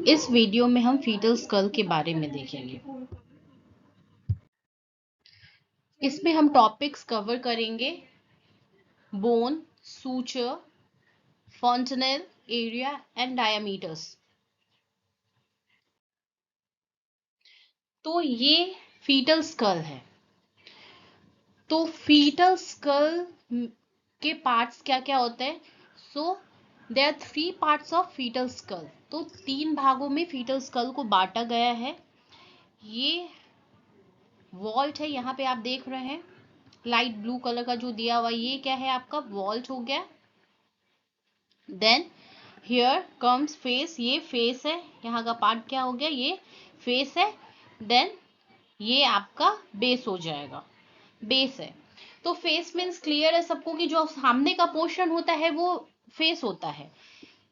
इस वीडियो में हम फीटल स्कल के बारे में देखेंगे। इसमें हम टॉपिक्स कवर करेंगे: bone, suture, fontanelle, area and diameters. तो ये फीटल स्कल है। तो फीटल स्कल के पार्ट्स क्या क्या होते हैं? So there are 3 parts of fetal skull. तो 3 भागों में फीटल स्कल को बांटा गया है। ये वॉल्ट है, यहाँ पे आप देख रहे हैं लाइट ब्लू कलर का जो दिया हुआ, ये क्या है? आपका वॉल्ट हो गया। देन हियर कम्स फेस, ये फेस है, यहाँ का पार्ट क्या हो गया? ये फेस है। देन ये आपका बेस हो जाएगा, बेस है। तो फेस मीन्स क्लियर है सबको कि जो सामने का पोर्शन होता है वो फेस होता है।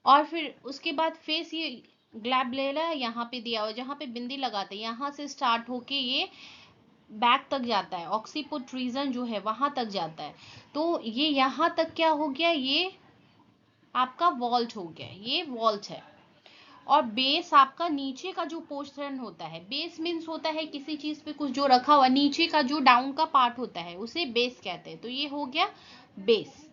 और फिर उसके बाद फेस, ये ग्लैब्रेला यहाँ पे दिया हुआ, जहाँ पे बिंदी लगाते हैं, यहाँ से स्टार्ट होके ये बैक तक जाता है, ऑक्सीपुट रीजन जो है वहां तक जाता है। तो ये यहाँ तक क्या हो गया? ये आपका वॉल्ट हो गया, ये वॉल्ट है। और बेस आपका नीचे का जो पोर्शन होता है, बेस मीन्स होता है किसी चीज पे कुछ जो रखा हुआ, नीचे का जो डाउन का पार्ट होता है उसे बेस कहते हैं। तो ये हो गया बेस।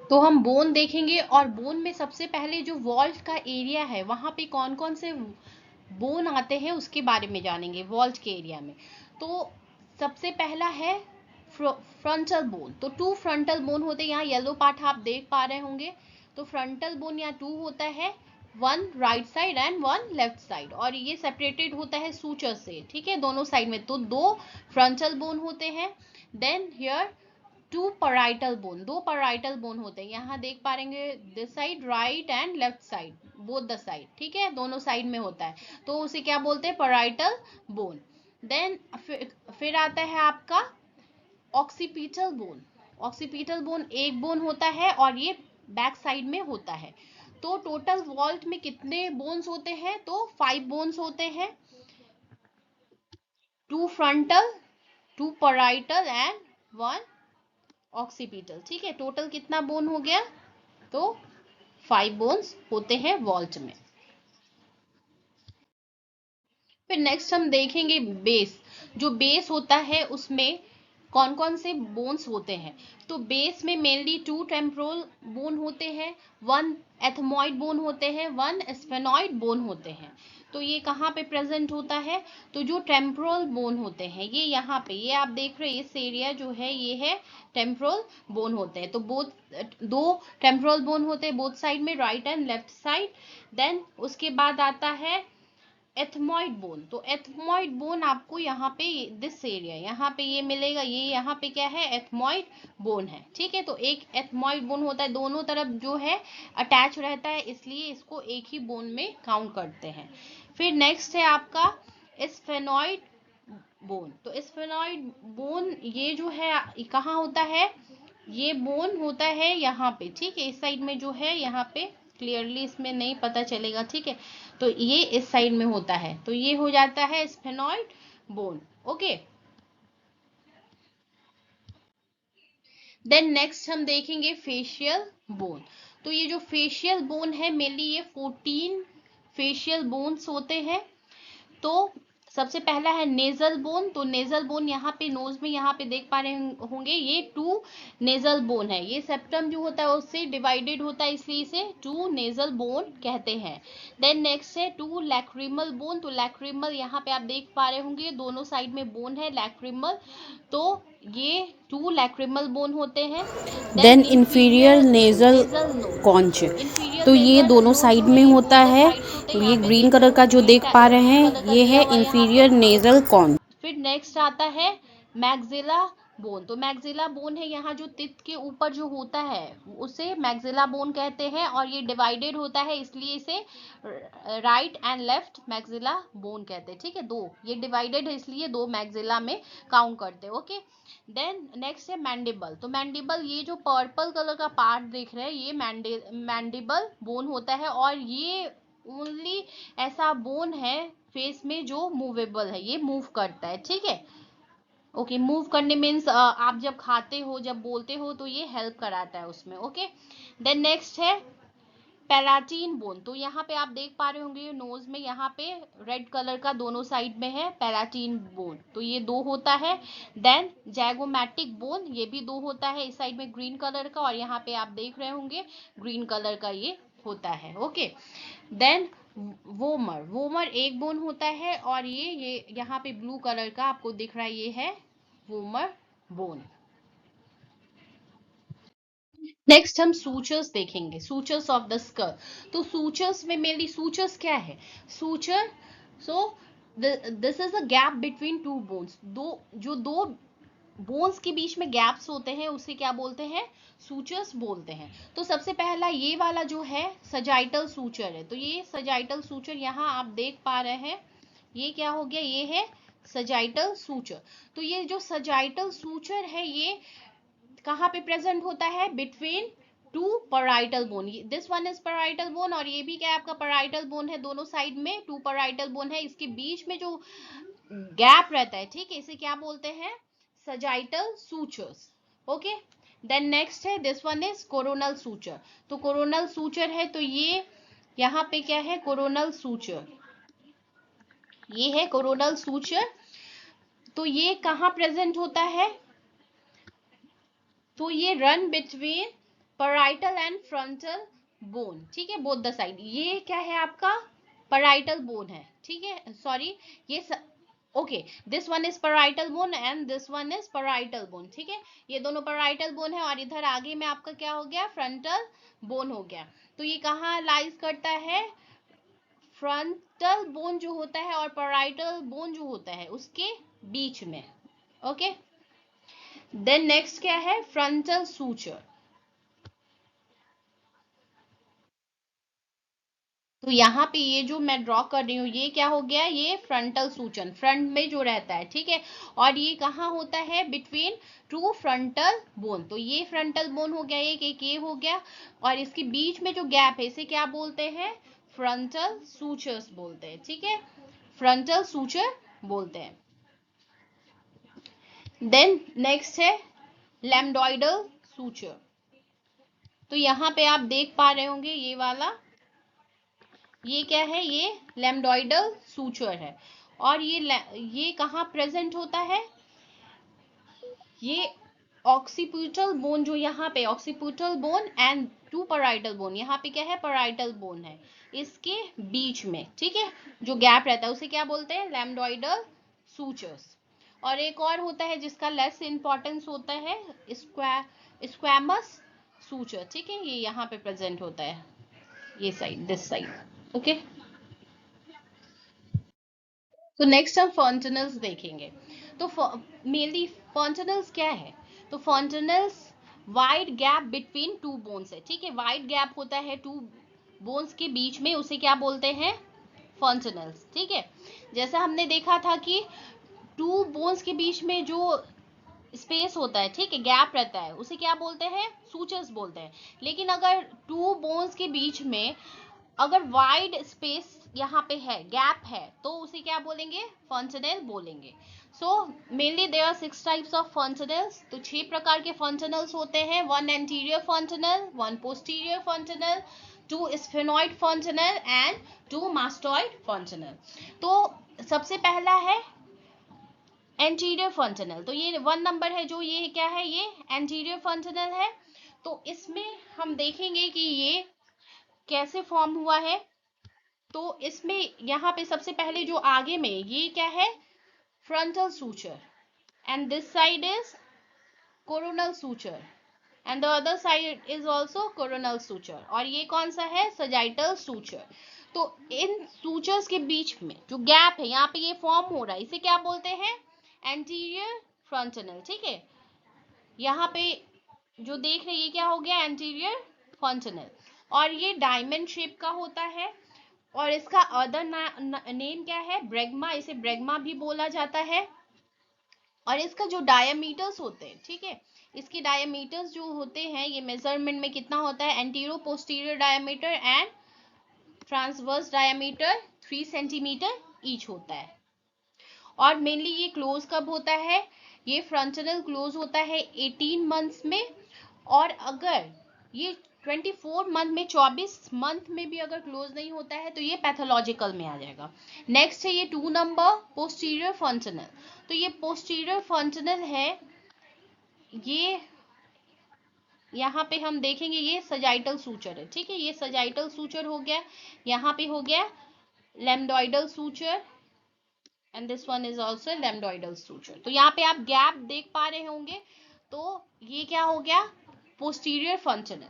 तो हम बोन देखेंगे, और बोन में सबसे पहले जो वॉल्ट का एरिया है वहां पे कौन कौन से बोन आते हैं उसके बारे में जानेंगे वॉल्ट के एरिया में। तो सबसे पहला है फ्रंटल बोन। तो 2 फ्रंटल बोन होते हैं, यहाँ येलो पार्ट आप देख पा रहे होंगे। तो फ्रंटल बोन यहाँ 2 होता है, 1 right side and 1 left side, और ये सेपरेटेड होता है सूचर से, ठीक है, दोनों साइड में। तो 2 फ्रंटल बोन होते हैं। Then here 2 parietal bone, 2 parietal bone होते हैं, यहाँ देख पा रहेंगे this side right and left side, both the side, ठीक है, दोनों साइड में होता है। तो उसे क्या बोलते हैं? Parietal bone. देन फिर आता है आपका ऑक्सीपिटल बोन। ऑक्सीपिटल बोन एक बोन होता है और ये बैक साइड में होता है। तो टोटल वॉल्ट में कितने बोन्स होते हैं? तो 5 बोन्स होते हैं, 2 फ्रंटल, 2 पैराइटल एंड 1 ऑक्सीपिटल, ठीक है। टोटल कितना बोन हो गया? तो 5 बोन्स होते हैं वॉल्ट में। फिर नेक्स्ट हम देखेंगे बेस। जो बेस होता है उसमें कौन कौन से बोन्स होते हैं? तो बेस में मेनली 2 टेम्पोरल बोन होते हैं, 1 एथमॉइड बोन होते हैं, 1 स्फेनॉइड बोन होते हैं। तो ये कहाँ पे प्रेजेंट होता है? तो जो टेम्पोरल बोन होते हैं ये यहाँ पे, ये आप देख रहे हैं इस एरिया जो है ये है टेम्पोरल बोन होते हैं। तो बोथ 2 टेम्पोरल बोन होते हैं बोथ साइड में, right and left side. Then उसके बाद आता है एथमॉइड बोन। तो एथमॉइड बोन आपको यहाँ पे दिस एरिया, यहाँ पे ये मिलेगा, ये यहाँ पे क्या है? एथमॉइड बोन है, ठीक है। तो एक एथमॉइड बोन होता है, दोनों तरफ जो है अटैच रहता है, इसलिए इसको एक ही बोन में काउंट करते हैं। फिर नेक्स्ट है आपका स्फेनॉइड बोन। तो स्फेनॉइड बोन ये जो है कहाँ होता है? ये बोन होता है यहाँ पे, ठीक है, इस साइड में जो है, यहाँ पे क्लियरली इसमें नहीं पता चलेगा, ठीक है। तो ये इस साइड में होता है, तो ये हो जाता है sphenoid bone, okay. Then next हम देखेंगे फेशियल बोन। तो ये जो फेशियल बोन है मेनली ये 14 फेशियल बोन्स होते हैं। तो सबसे पहला है नेजल बोन। तो नेजल बोन यहाँ पे नोज में, यहाँ पे देख पा रहे होंगे ये 2 नेजल बोन है, ये सेप्टम जो होता है उससे डिवाइडेड होता है, इसलिए इसे 2 नेजल बोन कहते हैं। देन नेक्स्ट है 2 लैक्रिमल बोन। तो लैक्रिमल यहाँ पे आप देख पा रहे होंगे दोनों साइड में बोन है लैक्रिमल, तो ये 2 लैक्रिमल बोन होते हैं। Then inferior nasal nasal nose. Conch, inferior तो ये नेजल दोनों नोज साइड जो है में ये होता बोथ द है। साइड्स होते हैं, ये यहाँ पे ग्रीन देख रहे कलर का होंगे जो देख पा रहे ग्रीन हैं कलर का ये दिया है हुआ है यहाँ पे। Inferior nasal conch. फिर नेक्स्ट आता है मैग्जिला बोन। तो मैग्जिला बोन है यहाँ जो तित के ऊपर जो होता है उसे मैग्जिला बोन कहते हैं, और ये डिवाइडेड होता है इसलिए इसे right and left maxilla bone कहते हैं, ठीक है। दो ये डिवाइडेड है इसलिए 2 मैग्जिला में काउंट करते हैं, ओके। देन नेक्स्ट है मैंडिबल। तो मैंडिबल ये जो पर्पल कलर का पार्ट देख रहे हैं ये मैंडिबल बोन होता है, और ये ओनली ऐसा बोन है फेस में जो मूवेबल है, ये मूव करता है, ठीक है। ओके, मूव करने मीन्स आप जब खाते हो, जब बोलते हो तो ये हेल्प कराता है उसमें, ओके। देन नेक्स्ट है पैलाटीन बोन, तो यहाँ पे आप देख पा रहे होंगे नोज में यहाँ पे रेड कलर का दोनों साइड में है पैलाटीन बोन, तो ये 2 होता है। देन जैगोमैटिक बोन, ये भी 2 होता है, इस साइड में ग्रीन कलर का और यहाँ पे आप देख रहे होंगे ग्रीन कलर का ये होता है। ओके, देन वोमर, वोमर एक बोन होता है और ये यहाँ पे ब्लू कलर का आपको दिख रहा है, ये है वोमर बोन। नेक्स्ट हम सूचर्स देखेंगे, सूचर्स ऑफ द स्कल। तो सूचर्स में मेनली सूचर्स क्या है, suture so this is a gap between two bones, दो बोन्स के बीच में गैप्स होते हैं उसे क्या बोलते हैं, सूचर्स बोलते हैं। तो सबसे पहला ये वाला जो है सजाइटल सूचर है, तो ये सजाइटल सूचर यहाँ आप देख पा रहे हैं, ये क्या हो गया, ये है सजाइटल सूचर। तो ये जो सजाइटल सूचर है ये कहाँ पे प्रेजेंट होता है, between two parietal bone, this one is parietal bone और ये भी क्या है आपका पैराइटल बोन है, दोनों साइड में टू पैराइटल बोन है, इसके बीच में जो गैप रहता है, ठीक है, इसे क्या बोलते हैं, sagittal sutures. Okay, then next है this one is coronal suture, तो कोरोनल सूचर है, तो ये यहाँ पे क्या है, कोरोनल सूचर, ये है कोरोनल सूचर। तो ये कहाँ प्रेजेंट होता है, तो ये run between parietal and frontal bone, ठीक है, बोथ द साइड, ये क्या है आपका पैराइटल बोन है, ठीक है, सॉरी ये okay, this one is parietal bone and this one is parietal bone, ठीक है, ये दोनों पैराइटल बोन है और इधर आगे में आपका क्या हो गया, फ्रंटल बोन हो गया। तो ये कहाँ लाइज करता है, फ्रंटल बोन जो होता है और पैराइटल बोन जो होता है उसके बीच में। ओके, देन नेक्स्ट क्या है, फ्रंटल सूचर। तो यहाँ पे ये जो मैं ड्रॉ कर रही हूँ ये क्या हो गया, ये फ्रंटल सूचन, फ्रंट में जो रहता है, ठीक है, और ये कहाँ होता है, बिटवीन टू फ्रंटल बोन, तो ये फ्रंटल बोन हो गया, एक ये हो गया और इसके बीच में जो गैप है इसे क्या बोलते हैं, फ्रंटल सूचर्स बोलते हैं, ठीक है, फ्रंटल सूचर बोलते हैं। देन नेक्स्ट है लैम्डोइडल सूचर, तो यहाँ पे आप देख पा रहे होंगे ये वाला, ये क्या है, ये लैम्डोइडल सूचर है और ये कहाँ प्रेजेंट होता है, ये ऑक्सीपिटल बोन जो यहाँ पे occipital bone and two parietal bone, यहाँ पे क्या है, पैराइटल बोन है, इसके बीच में, ठीक है, जो गैप रहता है उसे क्या बोलते हैं, लैम्डोइडल सूचर्स। और एक और होता है जिसका लेस इंपॉर्टेंस होता है, स्क्वैमस सूचर, ठीक है, ये यहाँ पे प्रेजेंट होता है, ये साइड, दिस साइड। ओके, तो नेक्स्ट हम फॉन्टेनल्स देखेंगे। तो मेनली फॉन्टेनल्स क्या है, तो fontanelles wide gap between two bones है, ठीक है, वाइड गैप होता है टू बोन्स के बीच में, उसे क्या बोलते हैं, फॉन्टेनल्स, ठीक है। जैसा हमने देखा था कि टू बोन्स के बीच में जो स्पेस होता है, ठीक है, गैप रहता है, उसे क्या बोलते हैं, सूचर्स बोलते हैं। लेकिन अगर टू बोन्स के बीच में अगर वाइड स्पेस यहाँ पे है, गैप है, तो उसे क्या बोलेंगे, फॉन्टेनल बोलेंगे। So mainly there are 6 types of fontanels, तो 6 प्रकार के फॉन्टेनल्स होते हैं, 1 anterior fontanel, 1 posterior fontanel, 2 sphenoid fontanel and 2 mastoid fontanel. तो सबसे पहला है एंटीरियर फॉन्टेनल, तो ये 1 नंबर है, जो ये क्या है, ये एंटीरियर फॉन्टेनल है। तो इसमें हम देखेंगे कि ये कैसे फॉर्म हुआ है। तो इसमें यहाँ पे सबसे पहले जो आगे में ये क्या है, frontal suture and this side is coronal suture and the other side is also coronal suture, और ये कौन सा है, सजाइटल सूचर। तो इन सूचर्स के बीच में जो गैप है यहाँ पे ये फॉर्म हो रहा है, इसे क्या बोलते हैं, एंटीरियर फ्रंटनल, ठीक है, यहाँ पे जो देख रहे हैं ये क्या हो गया, एंटीरियर फ्रंटनल, और ये डायमंड शेप का होता है और इसका अदर नेम क्या है, ब्रेगमा, इसे ब्रेगमा भी बोला जाता है। और इसका जो डायमीटर्स होते हैं, ठीक है, इसके डायमीटर्स जो होते हैं, ये मेजरमेंट में कितना होता है, antero posterior diameter and transverse diameter 3 centimetre each होता है। और मेनली ये क्लोज कब होता है, ये फ्रंटनल क्लोज होता है 18 मंथ्स में, और अगर ये 24 मंथ में, 24 मंथ में भी अगर क्लोज नहीं होता है तो ये पैथोलॉजिकल में आ जाएगा। नेक्स्ट है ये 2 नंबर पोस्टीरियर फंक्शनल। तो ये पोस्टीरियर फंक्शनल है, ये यहाँ पे हम देखेंगे ये सजाइटल सूचर है, ठीक है, ये सजाइटल सूचर हो गया, यहाँ पे हो गया lambdoidal suture and this one is also lambdoidal suture. तो यहाँ पे आप गैप देख पा रहे होंगे। तो ये क्या हो गया, पोस्टीरियर फंक्शनल।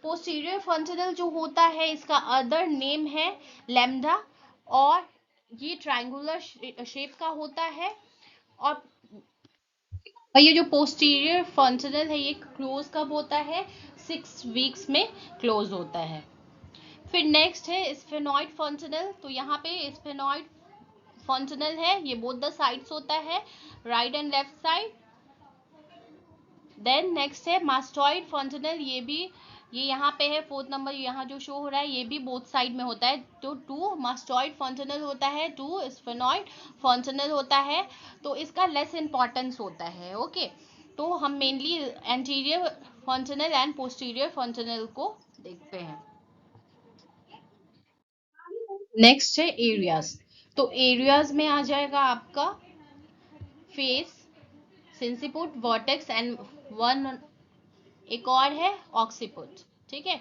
पोस्टीरियर फंक्शनल जो होता है इसका अदर नेम है लैम्डा, और ये ट्रायंगुलर शेप का होता है। और ये जो पोस्टीरियर फंक्शनल है ये क्लोज कब होता है, 6 वीक्स में क्लोज होता है। फिर नेक्स्ट है स्फेनॉइड फंक्शनल। तो यहाँ पे स्फेनॉइड फंक्शनल है, ये बोथ द साइड्स होता है, right and left side. Then next है मास्टॉइड फंक्शनल, ये यहाँ पे है 4th नंबर, यहाँ जो शो हो रहा है ये भी बोथ साइड में होता है। तो 2 मास्टॉइड फंक्शनल होता है, 2 स्फेनॉइड फंक्शनल होता है। तो इसका लेस इंपॉर्टेंस होता है। ओके, तो हम mainly anterior functional and posterior functional को देखते हैं। नेक्स्ट है एरियाज। तो एरियाज में आ जाएगा आपका फेस, सिंसिपुट, वर्टेक्स एंड वन एक और है ऑक्सीपुट, ठीक है।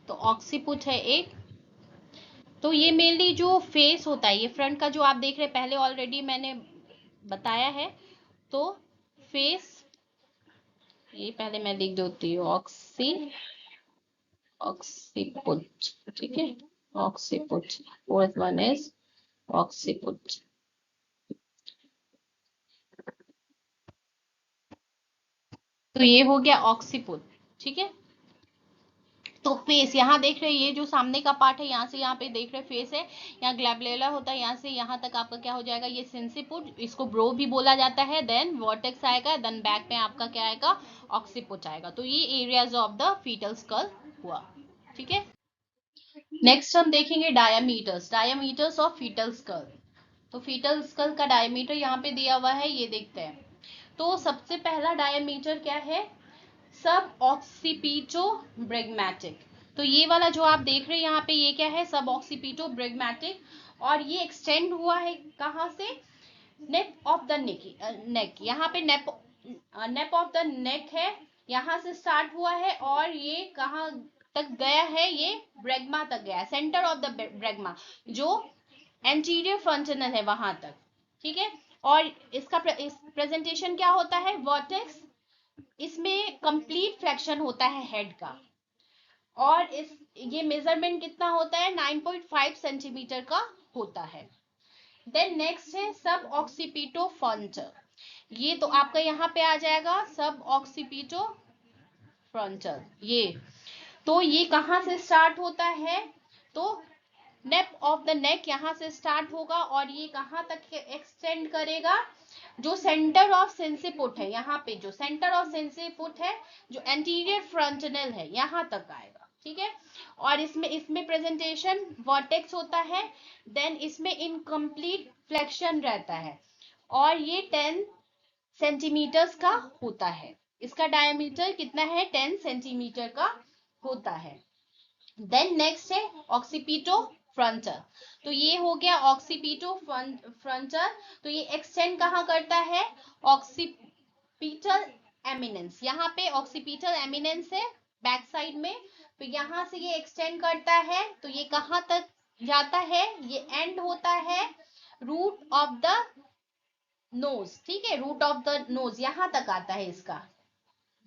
तो ऑक्सीपुट है एक। तो ये मेनली जो फेस होता है, ये फ्रंट का जो आप देख रहे हैं, पहले ऑलरेडी मैंने बताया है। तो फेस, ये पहले मैं लिख देती हूँ, ऑक्सीपुट, ठीक है, occiput. Fourth one is occiput. तो ये हो गया ऑक्सीपुट, ठीक है। तो फेस यहाँ देख रहे हैं, ये जो सामने का पार्ट है, यहाँ से यहाँ पे देख रहे हैं फेस है, यहाँ ग्लैब्रेला होता है, यहाँ से यहाँ तक आपका क्या हो जाएगा, ये सिंसिपुट, इसको ब्रो भी बोला जाता है। देन वर्टेक्स आएगा, देन बैक में आपका क्या आएगा, ऑक्सीपुट आएगा। तो ये areas of the fetal skull हुआ, ठीक है। नेक्स्ट हम देखेंगे डायामीटर्स ऑफ फीटल स्कल। तो फीटल स्कल का डायमीटर यहाँ पे दिया हुआ है, ये देखते हैं। तो सबसे पहला डायमीटर क्या है, सब ऑक्सीपिटो ब्रेगमेटिक। तो ये वाला जो आप देख रहे हैं यहाँ पे, ये क्या है, सब ऑक्सीपिटो ब्रेगमेटिक, और ये एक्सटेंड हुआ है कहाँ से, नेप ऑफ द नेक, यहाँ पे नेप ऑफ द नेक है, यहाँ से स्टार्ट हुआ है, और ये कहाँ तक गया है, ये ब्रेगमा तक गया है, सेंटर ऑफ द ब्रेगमा, जो एंटीरियर फ्रंटनल है वहां तक, ठीक है। और इसका प्रेजेंटेशन क्या होता है, वर्टेक्स, इसमें कंप्लीट फ्लेक्शन होता है हेड का, और ये मेजरमेंट कितना होता है, 9.5 सेंटीमीटर का होता है। देन नेक्स्ट है सब ऑक्सीपिटो फ्रंटल। ये तो आपका यहाँ पे आ जाएगा सब ऑक्सीपिटो फ्रंटल। ये तो ये कहाँ से स्टार्ट होता है, तो नेप ऑफ द नेक यहाँ से स्टार्ट होगा, और ये कहाँ तक एक्सटेंड करेगा, जो सेंटर ऑफ सेंसिपुट है, यहाँ पे जो सेंटर ऑफ सेंसिपुट है, जो एंटीरियर फ्रंटनल है, यहाँ तक आएगा, ठीक है। और इसमें प्रेजेंटेशन वर्टेक्स होता है, देन इसमें इनकम्प्लीट फ्लेक्शन रहता है, और ये 10 सेंटीमीटर्स का होता है। इसका डायमीटर कितना है, 10 सेंटीमीटर का होता है। देन नेक्स्ट है ऑक्सीपिटो फ्रंटल। तो ये हो गया ऑक्सीपिटो फ्रंटल। तो ये एक्सटेंड कहाँ करता है, ऑक्सीपिटल एमिनेंस, यहाँ पे ऑक्सीपिटल एमिनेंस है बैक साइड में, तो यहाँ से ये एक्सटेंड करता है। तो ये कहाँ तक जाता है, ये एंड होता है रूट ऑफ द नोज, ठीक है, रूट ऑफ द नोज यहाँ तक आता है, इसका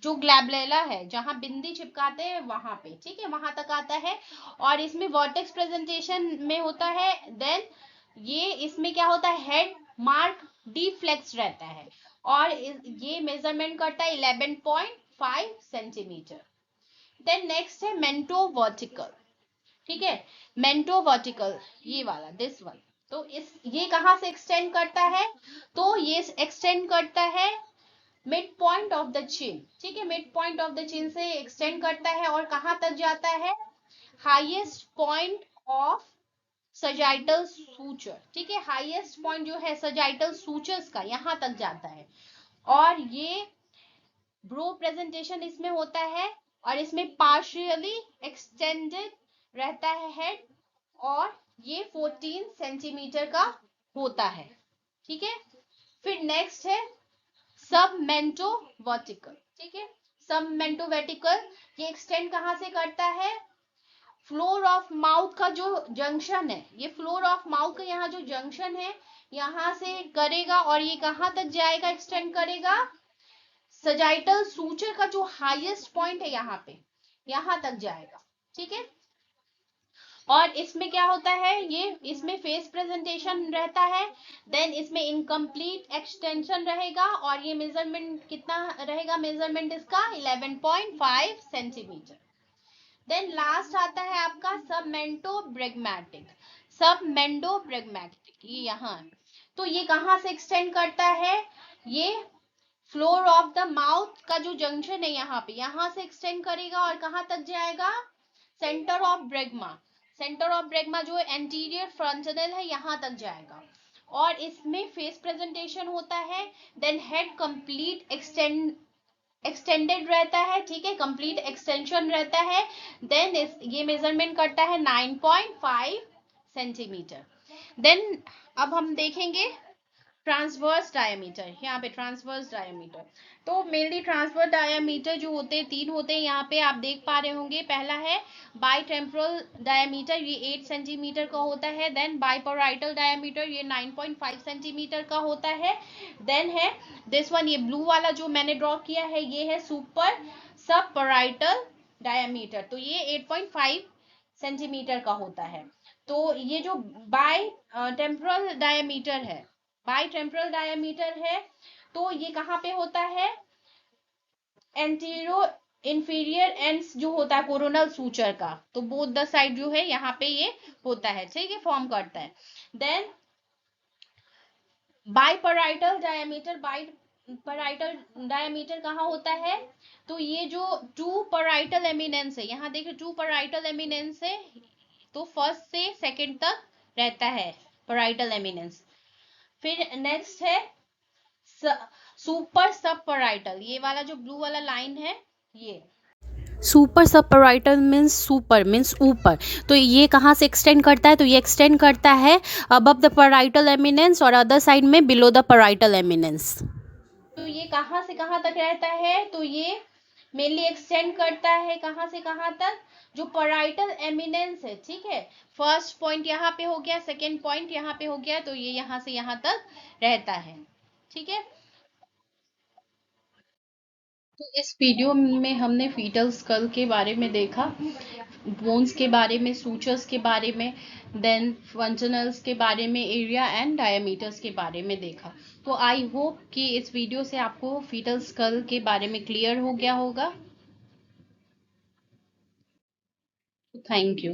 जो ग्लैब्रेला है, जहां बिंदी चिपकाते हैं वहां पे, ठीक है, वहां तक आता है। और इसमें वर्टेक्स प्रेजेंटेशन में होता है। देन ये इसमें क्या होता है, हेड मार्क डिफ्लेक्स रहता है, और ये मेजरमेंट करता है 11.5 सेंटीमीटर। देन नेक्स्ट है मेंटो वर्टिकल, ठीक है, मेंटो वर्टिकल, ये वाला, दिस वन। तो ये कहां से एक्सटेंड करता है, तो ये एक्सटेंड करता है mid point of the chin, ठीक है, mid point of the chin से एक्सटेंड करता है, और कहां तक जाता है, highest point of sagittal suture, ठीक है, हाईएस्ट पॉइंट जो है सजाइटल सूचर्स का, यहां तक जाता है। और ये ब्रो प्रेजेंटेशन इसमें होता है और इसमें पार्शियली एक्सटेंडेड रहता है हेड, और ये 14 सेंटीमीटर का होता है। ठीक है, फिर नेक्स्ट है सबमेंटो वर्टिकल। ठीक है, सबमेंटो वर्टिकल ये एक्सटेंड कहां से करता है, फ्लोर ऑफ माउथ का जो जंक्शन है, ये फ्लोर ऑफ माउथ का यहाँ जो जंक्शन है यहां से करेगा, और ये कहां तक जाएगा, एक्सटेंड करेगा, सजाइटल सूचर का जो हाईएस्ट पॉइंट है यहाँ पे, यहां तक जाएगा। ठीक है, और इसमें क्या होता है, ये इसमें फेस प्रेजेंटेशन रहता है, देन इसमें इनकम्प्लीट एक्सटेंशन रहेगा, और ये मेजरमेंट कितना रहेगा, मेजरमेंट इसका 11.5 सेंटीमीटर। देन लास्ट आता है आपका सबमेंटो ब्रेगमेटिक। सबमेंटो ब्रेगमेटिक ये यहाँ, तो ये कहाँ से एक्सटेंड करता है, ये फ्लोर ऑफ द माउथ का जो जंक्शन है यहाँ पे, यहाँ से एक्सटेंड करेगा और कहाँ तक जाएगा, सेंटर ऑफ ब्रेगमा। सेंटर ऑफ ब्रेगमा जो एंटीरियर फ्रंटनल है यहाँ तक जाएगा, और इसमें फेस प्रेजेंटेशन होता है। देन हेड कंप्लीट एक्सटेंडेड रहता है। ठीक है, कंप्लीट एक्सटेंशन रहता है। देन ये मेजरमेंट करता है 9.5 सेंटीमीटर। देन अब हम देखेंगे ट्रांसवर्स डायमीटर। यहाँ पे ट्रांसवर्स डायमीटर, तो मेनली ट्रांसवर्स डायमीटर जो होते हैं 3 होते हैं, यहाँ पे आप देख पा रहे होंगे। पहला है बाई टेम्पोरल डायमीटर, ये 8 सेंटीमीटर का होता है। देन बाईपोराइटल डायमीटर, ये 9.5 सेंटीमीटर का होता है। देन है दिस वन, ये ब्लू वाला जो मैंने ड्रॉ किया है, ये है सुपर सबपराइटल डायमीटर, तो ये 8.5 सेंटीमीटर का होता है। तो ये जो बाई टेम्पोरल डायमीटर है, बाई टेम्पोरल डायमीटर है, तो ये कहाँ पे होता है, एंटीरो इंफीरियर एंड्स जो होता है कोरोनल सूचर का, तो बोथ द साइड जो है यहाँ पे ये होता है। ठीक है, फॉर्म करता है। देन बाईपराइटल डायमीटर, बाईपराइटल डायमीटर कहाँ होता है, तो ये जो टू पराइटल एमिनेंस है, यहाँ देखिए टू पराइटल एमिनेंस है, तो फर्स्ट से सेकंड तक रहता है पराइटल एमिनेंस। फिर नेक्स्ट है सुपर सबपराइटल, ये वाला जो ब्लू वाला लाइन है, ये सुपर सबपराइटल मीन्स ऊपर, तो ये कहाँ से एक्सटेंड करता है, तो ये एक्सटेंड करता है अबव द पराइटल एमिनेंस और अदर साइड में बिलो द पराइटल एमिनेंस। तो ये कहाँ से कहाँ तक रहता है, तो ये मेनली एक्सटेंड करता है कहाँ से कहाँ तक, जो पराइटल एमिनेंस है। ठीक है, फर्स्ट पॉइंट यहाँ पे हो गया, सेकेंड पॉइंट यहाँ पे हो गया, तो ये यहाँ से यहाँ तक रहता है। ठीक है, तो इस वीडियो में हमने फीटल स्कल के बारे में देखा, बोन्स के बारे में, सूचर्स के बारे में, देन फंक्शनल्स के बारे में, एरिया एंड डायमीटर्स के बारे में देखा। तो आई होप कि इस वीडियो से आपको फीटल स्कल के बारे में क्लियर हो गया होगा। Thank you.